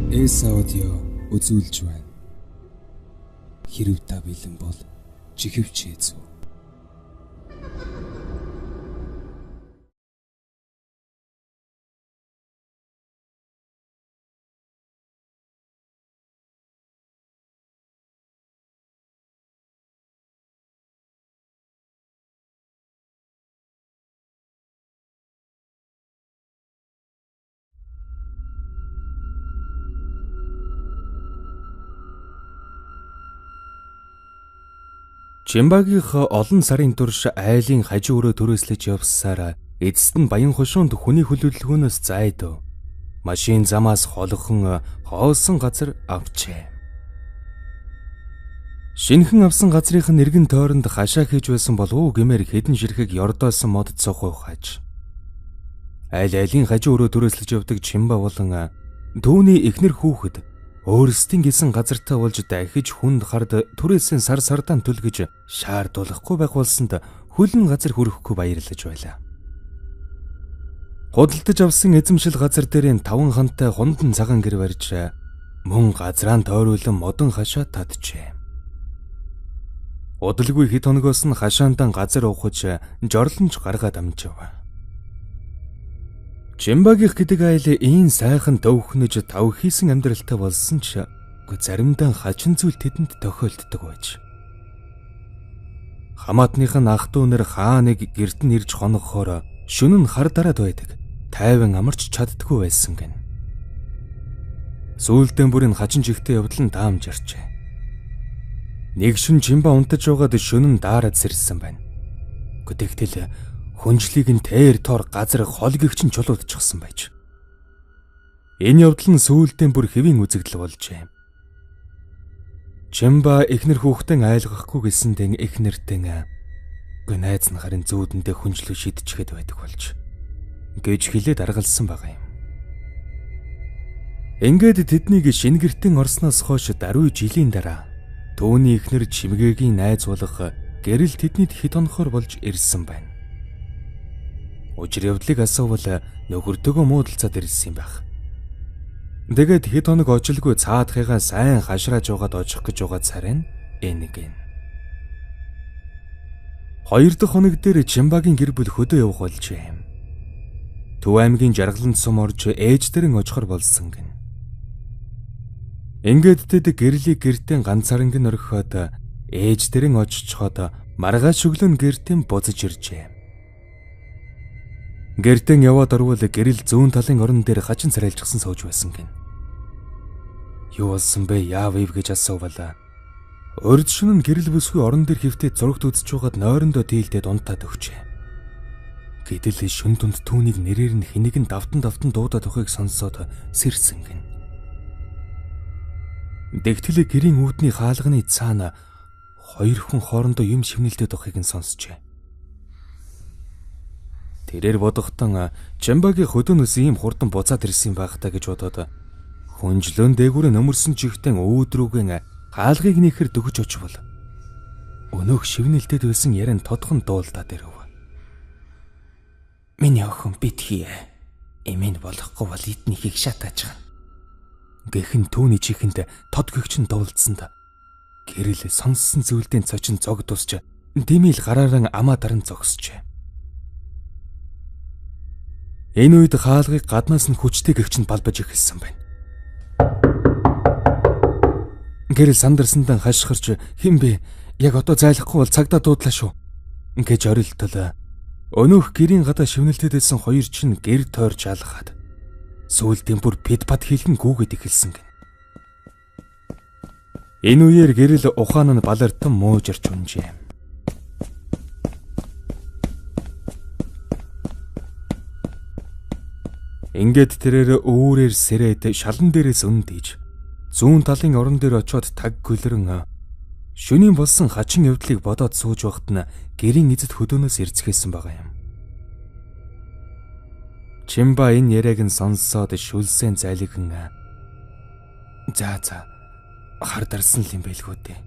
Аудио үзүүлж байна. Хэрв та бэлэн бол чихвч хийцүү. Чимбагийнх олон сарын турш айлын хажуу өрөө төрөөслөж явсаар эцэст нь баян хушуунд хүний хөлөглөхөөс зайдав. Машин замаас холхон хоосон газар авчээ. Шинхэн авсан газрынх нь эргэн тойронд хашаа хийж байсан болов уу гэмээр хэдэн ширхэг ёрдоосон мод цохоо ухааж. Айлын хажуу өрөө төрөөслөж явдаг Чимба болон түүний эхнэр хүүхэд өөрсдийн гисэн газартаа болж дахиж хүнд хард түрээсийн сар сардаан түлгэж шаардуулахгүй байх болсонд хөлн газар хүрэхгүй баярлаж байлаа. Худалдаж авсан эзэмшил газар дээрийн 5 хантай хундан цагаан гэр барьж мөн газраан тойруулан модон хашаа татжээ. Удалгүй хэд хоногоос нь хашаандан газар ухаж жорлонж гаргаад амжив. Чимбагийнх гэдэг айл ийм сайхан төвхнөж тав хийсэн амьдралтай болсон ч заримдаа хачин зүйл тэдэнд тохиолддог байж. Хамаатных нь ах дүүнэр хааныг гэрт нь ирж хонохоор шөнө нь хар дараад байдаг. Тайван амарч чаддгүй байсан гэн. Сүүлдээ бүрийн хачин жигтэй явдал нь даамж иржээ. Нэг шөн Чимба унтаж байгаад шөнө нь даарад сэрсэн байна. Тэгтэл хүнжлийг нь тэр тор газар холгигч нь чулуудчихсан байж. Энэ явдал нь сүүлдээ бүр хэвийн үзэгдэл болжээ. Чимба эхнэр хүүхдэн айлгахгүй гэсэндээ эхнэртэн найз нь харин зүүдэндээ хүнжлөө шидчихэд байдаг болж гэж хэлээд аргалсан байгаа юм. Ингээд тэднийг шинэ гэртэн орсноос хойш даруй жилийн дараа түүний эхнэр Чимгээгийн найз болох гэрэл тэднийд хэд хонохор болж ирсэн байна. Учир явдлыг асуувал нөхөртөөгөө муудалцаад ирсэн юм байх. Тэгээд хэд хоног ожилгүй цаадхыгаа сайн хашрааж угаад очих гэж байгаа царай нь нэг юм. 2 дахь хоног дээр Чимбагийн гэр бүл хөдөө явах болжээ. Төв аймгийн жаргаланд сум орж ээждэрэн очихор болсон гин. Ингээд тэд гэрлийг гэртээ ганцаарнг орхиод ээждэрэн очичход маргааш өглөө гэртээ буцаж иржээ. Гэртэн яваад орвол гэрэл зүүн талын орон дээр хачин царайлжсан сууж байсан гин. Юу болсон бэ? Яав ив гэж асуувал урд шөнө нь гэрэл бүсгүй орон дээр хөвтөд зурагт үзэж байгаад нойрондоо дийлдээд унтаад өгчээ. Гэтэл шөн дунд түүнийг нэрээр нь хэнийг нь давтан дуудаад өгөхийг сонсоод сэрсэн гин. Дэгтэл гэрийн үүдний хаалганы цаана 2 хүн хоорондоо юм шивнэлдээд өгөхийг нь сонсчээ. Тэрээр бодохдоо Чимбагийн хөдөөнөөс ийм хурдан буцаад ирсэн байх таа гэж бодоод хүнжлөн дээгүүрээ нөмөрсөн чихтэн өөдрүүгэн хаалгыг нэхэр дөгөж очвол өнөөх шивнэлтэд байсан яран тодхон дуулдаад ирэв. Миний охин битгий. Эмээн болохгүй бол эднийхийг шатааж гана. Гэхэн түүний чихэнд тодгөгч нь дуулдсанд гэрэл сонссон зүйлдээ цочин зог тусч димил гараараа амаа даран зогсжээ. Энэ үед хаалгыг гаднаас нь хүчтэй гэгч нь балбаж эхэлсэн байна. Гэрэл сандарсандан хашгирч "Хэн бэ? Яг одоо зайлахгүй бол цагдаа дуудлаа шүү" гэж орилтол өнөөх гэрийн гадаа шивнэлтэд байсан 2 чинь гэр тойрч алхаад сүүлдээ бүр пэд пад хэлэн гүүгээд эхэлсэн гин. Энэ үеэр гэрэл ухаан нь балартан муужирч унжээ. Ингээд тэрээр өөрөөр сэрээд шалан дээрээс өндийж зүүн талын орон дээр очиод таг гүлрэн шөнийн болсон хачин явдлыг бодоод сууж байхад нь гэрийн эзэд хөдөөнөөс ирцгээсэн байгаа юм. Чимба энэ яриаг нь сонсоод шүлсээ зайлгэн за хар дарсан л юм байлгүй дээ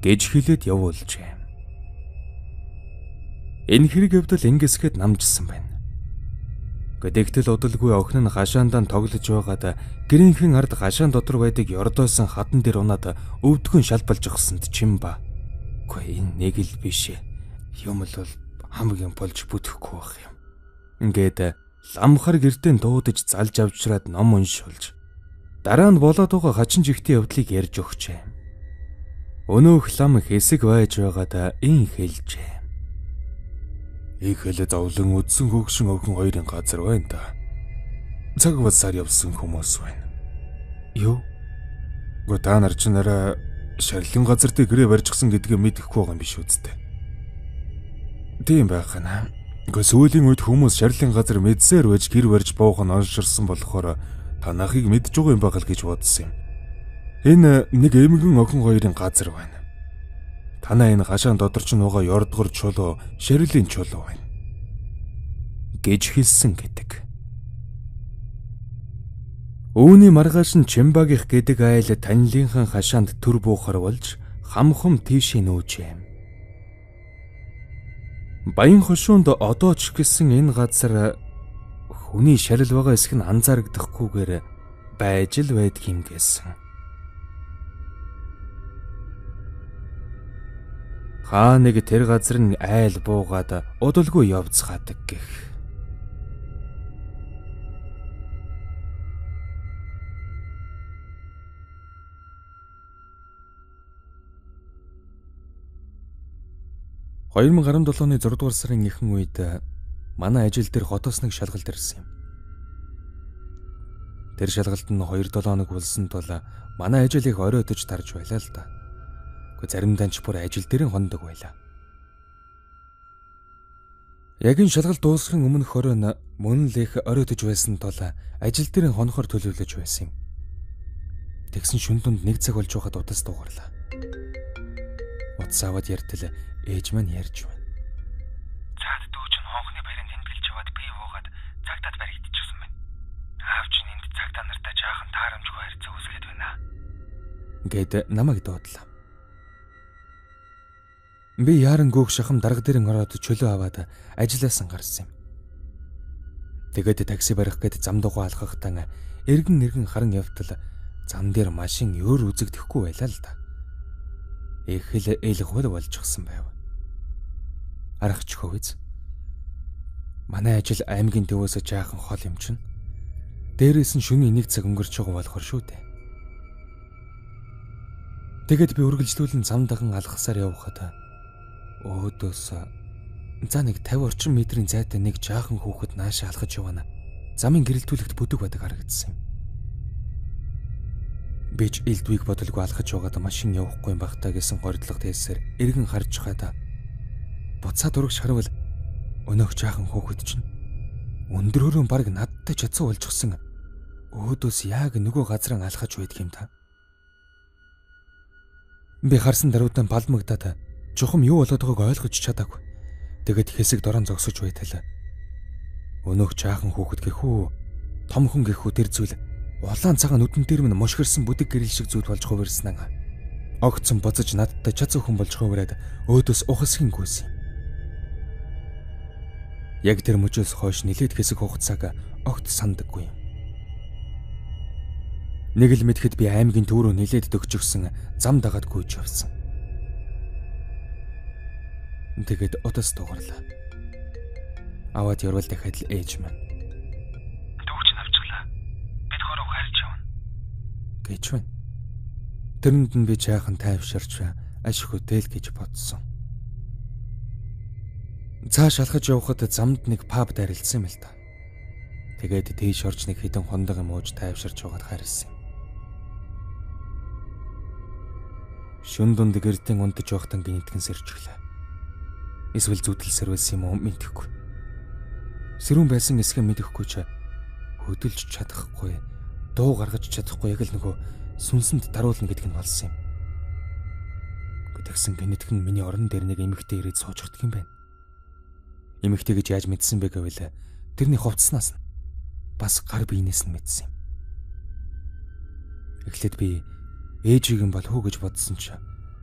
гэж хэлээд явуулжээ. Энэ хэрэг явдал ингэсгээд намжсан байна. Гэдэгтэл удалгүй охин нь хашаандаа тоглож байгаад гэрийнхэн ард хашаан дотор байдаг ёрдоосон хадан дээр унаад өвдгөн шалбалж өгсөнд Чимба. Үгүй энэ нэг л биш. Юм л бол хамгийн болж бүтэхгүй байх юм. Ингээд ламхар гэртээ дуудаж залж авчраад ном уншуулж дараа нь болоод байгаа хачин жигтийн явдлыг ярьж өгчээ. Өнөөх лам хэсэг байж байгаад ин хэлжээ. Их хэлэ зовлон үдсэн хөгшин охин хоёрын газар байна да. Цаг бацаар явсан хүмүүс байна. Юу? Гоо та нар ч нараа шарлин газар дээр гэрээ барьчихсан гэдгээ мэдэхгүй байгаа юм биш үсттэй. Тийм байх гэнэ. Гоо сүүлийн үед хүмүүс шарлин газар мэдсээр байж гэр барьж буух нь онширсан болохоор танахыг мэдж байгаа юм байгаа л гэж бодсон юм. Энэ нэг эмгэн охин хоёрын газар байна. Танаа энэ хашаан додорч нугаа ёрдгор чулуу, ширлийн чулуу байна гэж хэлсэн гэдэг. Үүний маргааш нь Чимбагийнх гэдэг айл танилынхан хашаанд төр буухар болж хамхам тийшээ нүүжээ. Баян хошуунд одоо ч гэсэн энэ газар хүний шарил байгаа эсэх нь анзаарагдахгүйгээр байж л байдгийм гэсэн. Хаа нэг тэр газар нь айл буугаад удалгүй явцгаадаг гэх. (2017 оны 6 дугаар сарын ихэнх үед манай ажил дээр хотоос нэг шалгалт ирсэн юм. Тэр шалгалт нь 2-7 хоног болсон тул манай ажил их оройтож тарж байлаа л да. Гэхдээ заримдаа ч бүр ажил дээр хондог байлаа. Яг энэ шалгалт дуусахын өмнөх хорон мөн л их оройтож байсан тул ажил дээр хонохоор төлөвлөж байсан юм. Тэгсэн шүн дунд 1 цаг болж байхад удаас дуугарлаа. Утас аваад яртал ээж маань ярьж байна. Цаад дүү чинь хонхны баярын тэмдэглэж яваад би уугаад цагтаад баригдчихсан байна. Аав чинь энд цагтаа нартаа жаахан таарамжгүй харьцаа үүсгээд байна. Гэт намайг дуудлаа. Би яран гөөх шахам дарга дээр ороод чөлөө аваад ажилласан гарсан юм. Тэгээд такси барих гээд зам дугуй алхахтаа эргэн харан явтал зам дээр машин өөр үзэгдэхгүй байлаа л да. Их л ээлхүүл болчихсон байв. Аргачихгүй биз. Манай ажил аймгийн төвөөс жаахан хол юм чинь. Дээрээс нь шөнийн 1 цаг өнгөрч байгаа болохоор шүү дээ. Тэгээд би үргэлжлүүлэн зам дахин алхасаар явхад өөдөөс за нэг 50 орчим метрийн зайтай нэг жаахан хүүхэд наашаа алхаж явна. Замын гэрэлтүүлэгт бүдэг байдаг харагдсан юм. Бич элдвийг бодолгүй алхаж байгаад машин явахгүй юм багтаа гэсэн гордлого тээсээр эргэн харж хаад буцаад урагш харвал өнөөх жаахан хүүхэд чинь өндрөөрөө баг надтай чацсан болчихсон. Өөдөөс яг нөгөө газрын алхаж байдаг юм та. Би харсан даруйдан балмагдаад чухам юу болоод байгааг ойлгож чадаагүй. Тэгэд хэсэг дорон зогсож байтал. Өнөөх жаахан хүүхэд гэхүү, том хүн гэхүү тэр зүйл улаан цагаан нүдэн дээр минь мошгирсан бүдэг гэрэл шиг зүйл болж хувирсан. Огцсон боцож надтай чацсан хүн болж хувираад өөдөөс ухасхийн гүйсэн. Яг тэр мөчөөс хойш нилээд хэсэг хугацааг огт сандаггүй юм. Нэг л мэдхэд би аймгийн төв рүү нилээд дөгжигсэн зам дагаад гүйж явсан. Тэгээд удаас дугарлаа. Аваад ярвал дахиад л ээж маань. Дүүч навчглаа. Бид хороо харж явна. Гэж байна. Тэрэнд нь би жаахан тайвширч ашиг хөтөл гэж бодсон. Цааш алхаж явхад замд нэг паб дарилцсан юм л та. Тэгээд тийш орж нэг хідэн хондог юм ууж тайвширч байгаад харсан юм. Шүн дунд гэртэн унтаж явахтан гинтгэн сэржглээ. Эсвэл зүтэлсэр байсан юм уу мэдэхгүй. Сэрүүн байсан эсхэ мэдэхгүй ч хөдөлж чадахгүй, дуу гаргаж чадахгүй яг л нөгөө сүнсэнд даруулна гэдэг нь болсон юм. Гэтгсэн гинтгэн миний орон дээр нэг эмэгтэй ирээд суужчихдаг юм байна. Эмэгтэй гэж яаж мэдсэн бэ гэвэл тэрний хувцснаас нь бас гар биенээс нь мэдсэн юм. Эхлээд би ээжийг юм болов уу гэж бодсон ч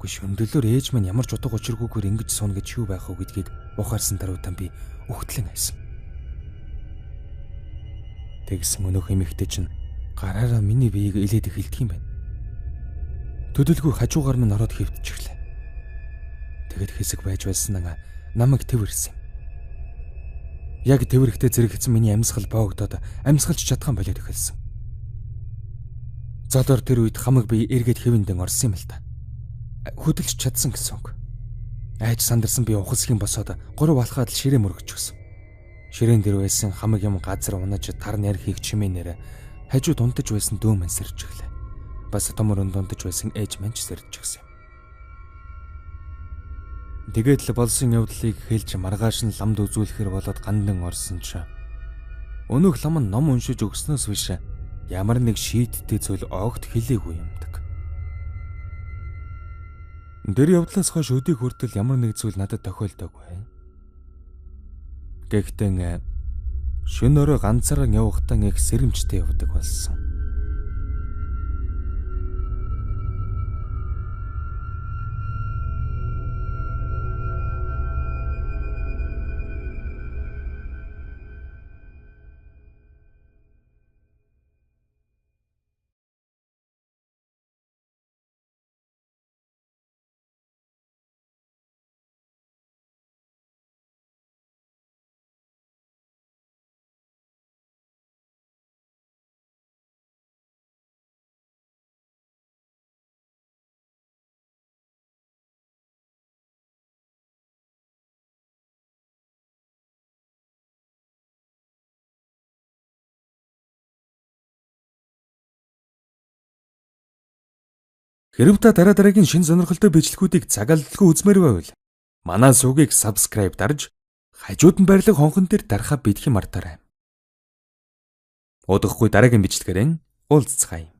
үгүй шөндлөөр ээж маань ямар ч утга учиргүйгээр ингэж суна гэж юу байх вэ гэдгийг ухаарсан даруйдан би өгтлэн хайсан. Тэгсэн өнөөх эмэгтэй чинь гараараа миний биеийг илээд эхэлдэг юм байна. Төдөлгүй хажуугаар минь ороод хэвтчихлээ. Тэгэд хэсэг байж байсан намайг тэвэрсэн юм. Яг тэвэрэхтэй зэрэгцсэн миний амьсгал боогдоод амьсгалж чадхан болоод эхэлсэн. Зодоор тэр үед хамаг би эргээд хэвэндэн орсон юм л та. Хөдөлж чадсан гэсэн үг. Айж сандарсан би ухасхийн босоод 3 алхаад л ширээ мөрөгчихсөн. Ширээн дээр байсан хамаг юм газар унаж тар нэрхийг чимээнээр хажуу дунтаж байсан дүү мэн сэрж иглээ. Бас томор дундаж байсан ээж мэн ч сэрж гисэн. Тэгээд л болсон явдлыг хэлж маргааш нь ламд үзүүлэхэр болоод гандан орсон ч өнөөх лам нь ном уншиж өгснөөс биш ямар нэг шийдтэй зүйл огт хэлээгүй юмдаг. Тэр явдлаас хойш өдийг хүртэл ямар нэг зүйл надад тохиолдоогүй. Гэхдээ шөнө өрөө ганцаараа явахдаа их сэрэмжтэй явдаг болсон. Хэрв та дараагийн шин сонирхолтой бичлэгүүдийг цагааллгүй үзмээр байвал манай сувгийг subscribe дарж хажууд нь байрлах хонхон дээр дарахаа битгий мартаарай. Удахгүй дараагийн бичлэгээр уулзцгаая.